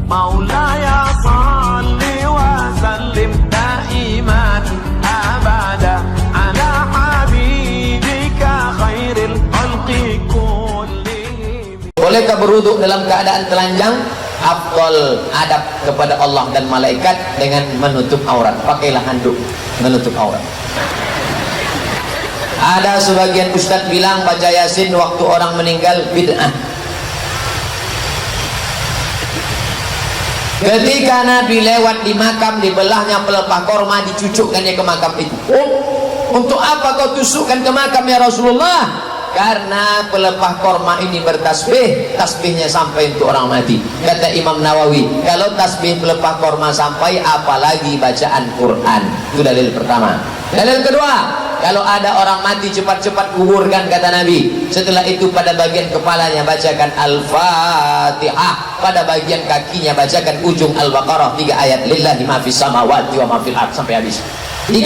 Maulaya salli wa sallim daiman abada ala habibika khairil khalqi kullihim. Bolehkah berwudu dalam keadaan telanjang? Afdal adab kepada Allah dan malaikat dengan menutup aurat. Pakailah handuk menutup aurat. Ada sebagian ustadz bilang baca Yasin waktu orang meninggal bid'ah. Ketika Nabi lewat di makam, dibelahnya pelepah korma, dicucukkannya ke makam itu. Untuk apa kau tusukkan ke makam ya Rasulullah? Karena pelepah korma ini bertasbih, tasbihnya sampai untuk orang mati. Kata Imam Nawawi, kalau tasbih pelepah korma sampai, apalagi bacaan Quran. Itu dalil pertama. Dalil kedua, kalau ada orang mati cepat-cepat kuburkan, kata Nabi. Setelah itu pada bagian kepalanya bacakan Al-Fatihah, pada bagian kakinya bacakan ujung Al-Baqarah 3 ayat. Lillahi ma fis samawati wa ma fil ardh, sampai habis. 3.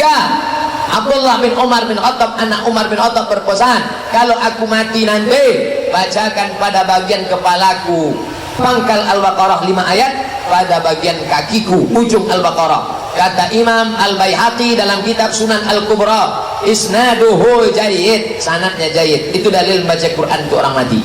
Abdullah bin Umar bin Khattab, anak Umar bin Khattab berpesan, kalau aku mati nanti, bacakan pada bagian kepalaku pangkal Al-Baqarah 5 ayat, pada bagian kakiku ujung Al-Baqarah. Kata Imam Al-Baihaqi dalam kitab Sunan Al-Kubra, isnaduhu jayyid, sanadnya jayyid. Itu dalil baca Quran untuk orang mati.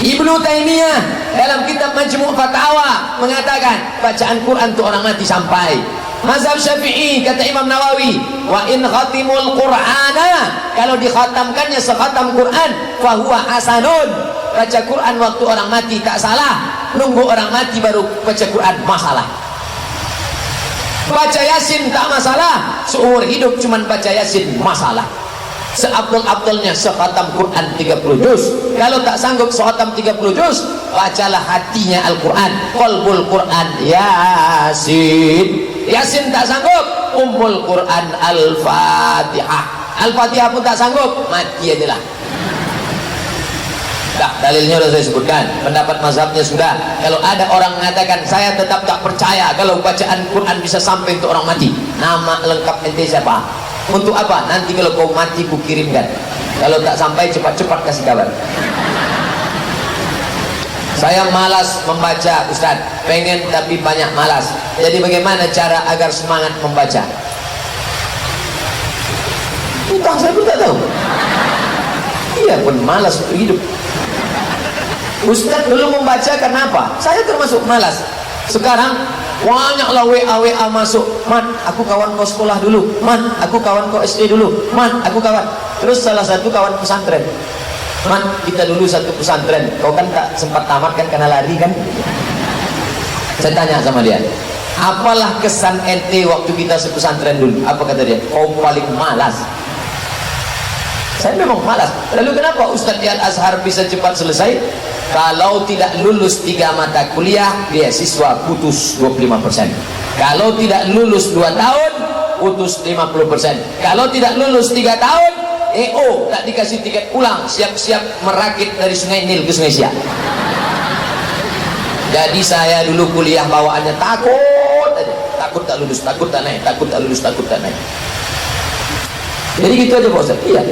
Ibnu Taimiyah dalam kitab Majmu' Fatawa mengatakan bacaan Quran untuk orang mati sampai. Mazhab Syafi'i, kata Imam Nawawi, wa in khatimul Qur'ana, kalau dikhatamkannya sekhatam Quran, fahuwa hasanun, baca Quran waktu orang mati tak salah, nunggu orang mati baru baca Quran masalah. Baca Yasin tak masalah, seumur hidup cuman baca Yasin masalah. Seabdul-abdulnya sekhatam Quran 30 juz. Kalau tak sanggup sekhatam 30 juz, bacalah hatinya Al-Quran, qalbul Quran Yasin. Yasin tak sanggup, Ummul Quran Al-Fatihah. Al-Fatihah pun tak sanggup, mati aja lah. Dah, dalilnya sudah saya sebutkan, pendapat mazhabnya sudah. Kalau ada orang mengatakan saya tetap tak percaya kalau bacaan Quran bisa sampai untuk orang mati, nama lengkap ente siapa? Untuk apa? Nanti kalau kau mati ku kirimkan. Kalau tak sampai cepat-cepat kasih kabar. Saya malas membaca Ustaz, pengen tapi banyak malas. Jadi bagaimana cara agar semangat membaca? Entah, saya pun tak tahu. Iya pun malas untuk hidup. Ustaz dulu membaca kenapa? Saya termasuk malas. Sekarang banyaklah WA masuk. Man, aku kawan kau sekolah dulu. Man, aku kawan kau SD dulu. Man, aku kawan. Terus salah satu kawan pesantren. Man, kita dulu satu pesantren. Kau kan tak sempat tamat kan karena lari kan? Saya tanya sama dia, apalah kesan ente waktu kita sepesantren dulu? Apa kata dia? Kau paling malas. Saya memang malas. Lalu kenapa Ustadz di Al-Azhar bisa cepat selesai? Kalau tidak lulus 3 mata kuliah, beasiswa putus 25%. Kalau tidak lulus 2 tahun, putus 50%. Kalau tidak lulus 3 tahun, EO tak dikasih tiket pulang, siap-siap merakit dari Sungai Nil ke Sungai Siak. Jadi saya dulu kuliah bawaannya takut aja. Takut tak lulus, takut tak naik, takut tak lulus, takut tak naik. Jadi gitu aja Pak Ustaz. Iya.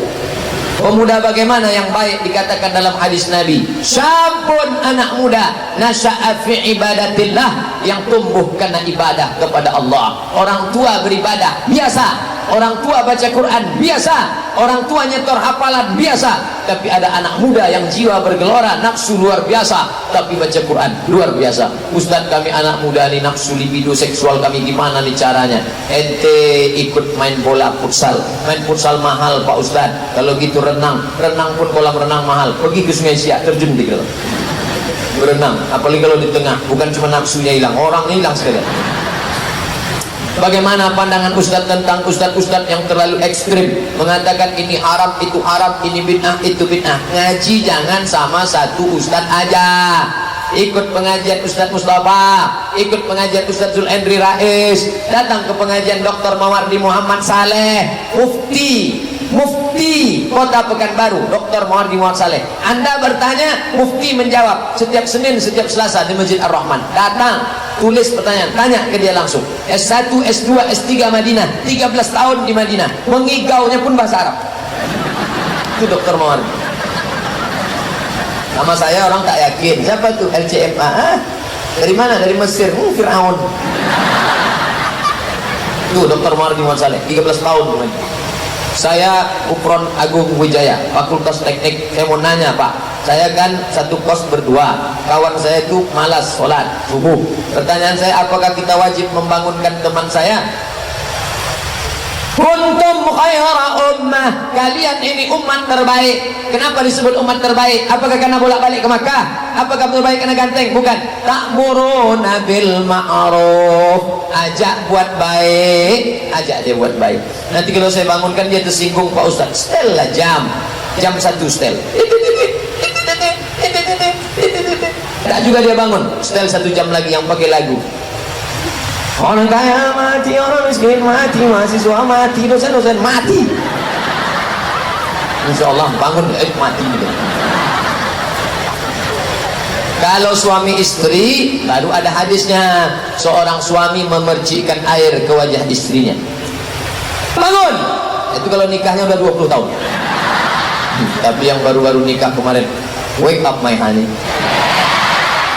Pemuda bagaimana yang baik dikatakan dalam hadis Nabi, syabun, anak muda, nasya'a fi ibadatillah, yang tumbuh karena ibadah kepada Allah. Orang tua beribadah biasa, orang tua baca Quran biasa, orang tua nyetor hafalan biasa, tapi ada anak muda yang jiwa bergelora, nafsu luar biasa, tapi baca Quran luar biasa. Ustaz, kami anak muda nih, nafsu libido seksual kami gimana nih caranya? Ente ikut main bola futsal. Main futsal mahal Pak Ustaz. Kalau gitu renang pun kolam renang mahal. Pergi ke Sungai Siak, terjun di dalam berenang. Apalagi kalau di tengah, bukan cuma nafsunya hilang, orang hilang sekalian. Bagaimana pandangan Ustadz tentang Ustadz yang terlalu ekstrim, mengatakan ini haram, itu haram, ini bid'ah, itu bid'ah? Ngaji jangan sama satu Ustadz aja. Ikut pengajian Ustadz Mustafa, ikut pengajian Ustadz Zulendri Rais, datang ke pengajian Dr. Mawardi Muhammad Saleh, Mufti Kota Pekanbaru, Dr. Mawardi Muhammad Saleh. Anda bertanya, Mufti menjawab setiap Senin, setiap Selasa di Masjid Ar-Rahman. Datang, tulis pertanyaan, tanya ke dia langsung. S1, S2, S3 Madinah, 13 tahun di Madinah, mengigaunya pun bahasa Arab. Itu Dr. Mawardi. Sama saya orang tak yakin. Siapa tuh? LCMA? Dari mana? Dari Mesir. Fir'aun. Tuh Dr. Mardi Muhammad Saleh, 13 tahun teman. Saya Upron Agung Wijaya, Fakultas Teknik. Saya mau nanya Pak, saya kan satu kos berdua, kawan saya itu malas sholat subuh. Pertanyaan saya, apakah kita wajib membangunkan teman saya? Kuntum khaira ummah, kalian ini umat terbaik. Kenapa disebut umat terbaik? Apakah karena bolak-balik ke Makkah? Apakah terbaik karena ganteng? Bukan. Ta'muruna bil ma'ruf, ajak buat baik, ajak dia buat baik. Nanti kalau saya bangunkan dia tersinggung, Pak Ustaz, setel lah jam 1 setel. Tak juga dia bangun, setel 1 jam lagi yang pakai lagu. Orang kaya mati, orang miskin mati, mahasiswa mati, dosen-dosen mati. Insya Allah bangun, mati juga. Kalau suami istri, baru ada hadisnya. Seorang suami memercikkan air ke wajah istrinya. Bangun! Itu kalau nikahnya udah 20 tahun. Tapi yang baru-baru nikah kemarin, wake up my honey,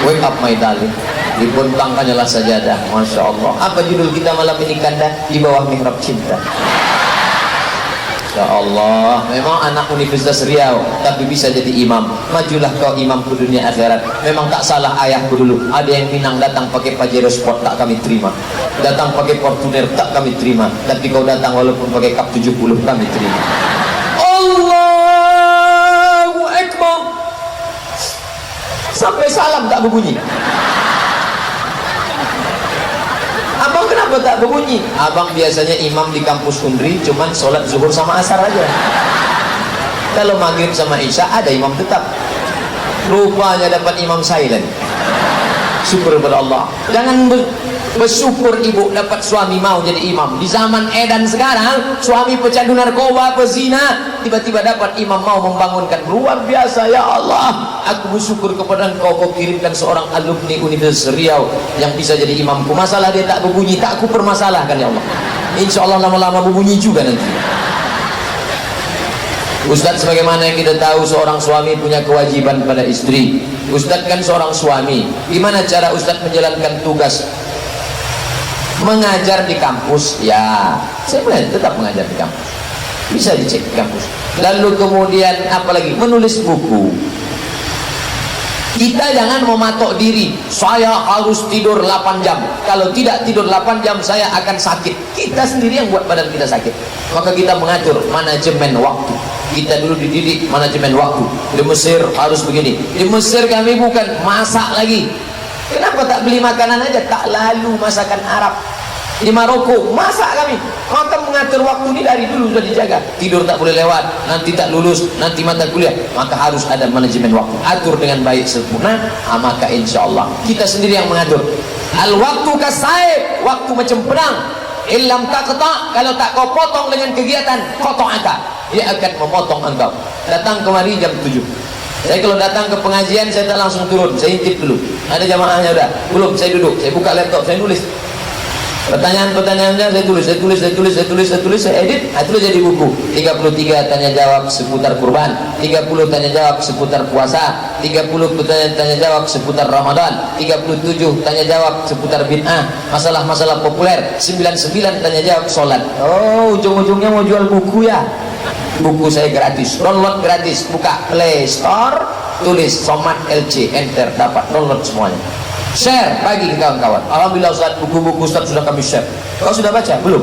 wake up my darling. Dibentangkannya lah sajadah. Masya Allah. Apa judul kita malam ini Kanda? Di bawah mihrab cinta. Ya Allah, memang anak Universitas Riau tapi bisa jadi imam. Majulah kau imam ke dunia akhirat. Memang tak salah ayahku dulu. Ada yang Minang datang pakai Pajero Sport, tak kami terima. Datang pakai Fortuner, tak kami terima. Tapi kau datang walaupun pakai Cup 70, kami terima. Allahu Akbar. Sampai salam tak berbunyi. Abang kenapa tak berbunyi? Abang biasanya imam di kampus Undri, cuman sholat zuhur sama asar aja. Kalau maghrib sama isya ada imam tetap. Rupanya dapat imam silent. Syukur kepada Allah. Jangan bersyukur ibu dapat suami mau jadi imam. Di zaman edan sekarang, suami pecandu narkoba, pezina, tiba-tiba dapat imam mau membangunkan. Luar biasa ya Allah. Aku bersyukur kepada engkau, kau kirimkan seorang alumni Universitas Riau yang bisa jadi imamku. Masalah dia tak berbunyi, tak aku permasalahkan ya Allah. Insya Allah lama-lama berbunyi juga nanti. Ustadz, sebagaimana yang kita tahu, seorang suami punya kewajiban pada istri. Ustadz kan seorang suami. Gimana cara Ustadz menjalankan tugas mengajar di kampus? Ya, saya tetap mengajar di kampus. Bisa dicek di kampus. Lalu kemudian apalagi? Menulis buku. Kita jangan mematok diri, saya harus tidur 8 jam. Kalau tidak tidur 8 jam, saya akan sakit. Kita sendiri yang buat badan kita sakit. Maka kita mengatur manajemen waktu. Kita dulu dididik manajemen waktu. Di Mesir harus begini. Di Mesir kami bukan masak lagi. Kenapa tak beli makanan aja? Tak lalu masakan Arab. Di Maroko masak kami. Maka mengatur waktu ini dari dulu sudah dijaga. Tidur tak boleh lewat, nanti tak lulus, nanti mata kuliah. Maka harus ada manajemen waktu. Atur dengan baik sempurna. Maka insya Allah kita sendiri yang mengatur. Al waktu kasaib, waktu macam pedang. Illam taqta, kalau tak kau potong dengan kegiatan, qata'aka, dia akan memotong engkau. Datang kemari jam 7. Saya kalau datang ke pengajian, saya tak langsung turun, saya intip dulu. Ada jamaahnya udah? Belum, saya duduk, saya buka laptop, saya nulis. Pertanyaan-pertanyaannya saya tulis, saya edit, tulis jadi buku. 33 tanya jawab seputar kurban, 30 tanya jawab seputar puasa, 30 pertanyaan tanya jawab seputar Ramadan, 37 tanya jawab seputar bid'ah, masalah-masalah populer, 99 tanya jawab sholat. Oh, ujung-ujungnya mau jual buku ya? Buku saya gratis, download gratis, buka Play Store, tulis Somad LC, enter, dapat download semuanya. Share bagi ke kawan-kawan. Alhamdulillah Ustaz, buku-buku Ustaz sudah kami share. Kau sudah baca? Belum?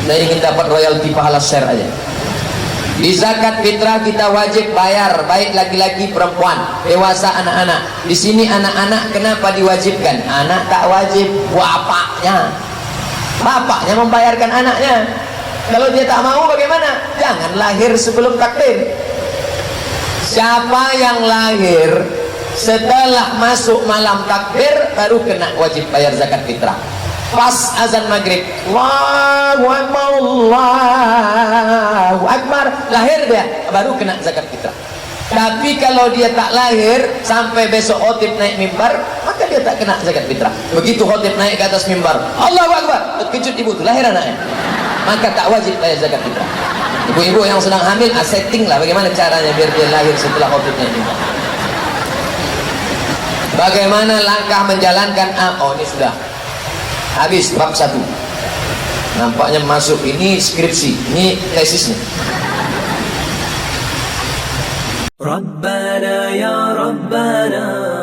Saya ingin dapat royalti pahala share aja. Di zakat fitrah kita wajib bayar, baik laki-laki perempuan, dewasa anak-anak. Di sini anak-anak kenapa diwajibkan? Anak tak wajib, bapaknya. Bapaknya membayarkan anaknya. Kalau dia tak mau bagaimana? Jangan lahir sebelum takdir. Siapa yang lahir setelah masuk malam takbir baru kena wajib bayar zakat fitrah. Pas azan maghrib, Allahu Akbar, Allahu Akbar, lahir dia baru kena zakat fitrah. Tapi kalau dia tak lahir sampai besok khotib naik mimbar, maka dia tak kena zakat fitrah. Begitu khotib naik ke atas mimbar, Allahu Akbar, terkejut ibu tu, lahir anaknya, maka tak wajib bayar zakat fitrah. Ibu-ibu yang sedang hamil, setting lah bagaimana caranya biar dia lahir setelah khotib naik mimbar. Bagaimana langkah menjalankan oh ini sudah habis bab 1. Nampaknya masuk ini skripsi, ini tesisnya. ربنا يا ربنا